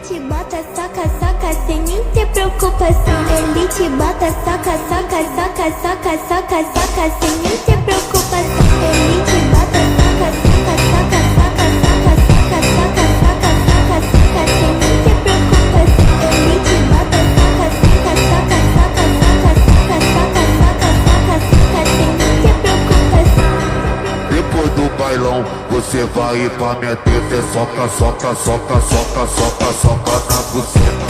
te bota, saca, saca, sem nem ter preocupação. Ele te bota, saca, saca, saca, saca, saca, saca, sem nem ter preocupação. Ele te bota, saca, saca, saca, saca, saca, saca, saca, saca, saca, saca, sem nem ter preocupação. Ele te bota, saca, saca, saca, saca, saca, saca, saca, saca, saca, saca, sem nem ter preocupação. Depois do bailão, você vai pra minha teta, soca, soca, soca, soca, soca, soca na buceta.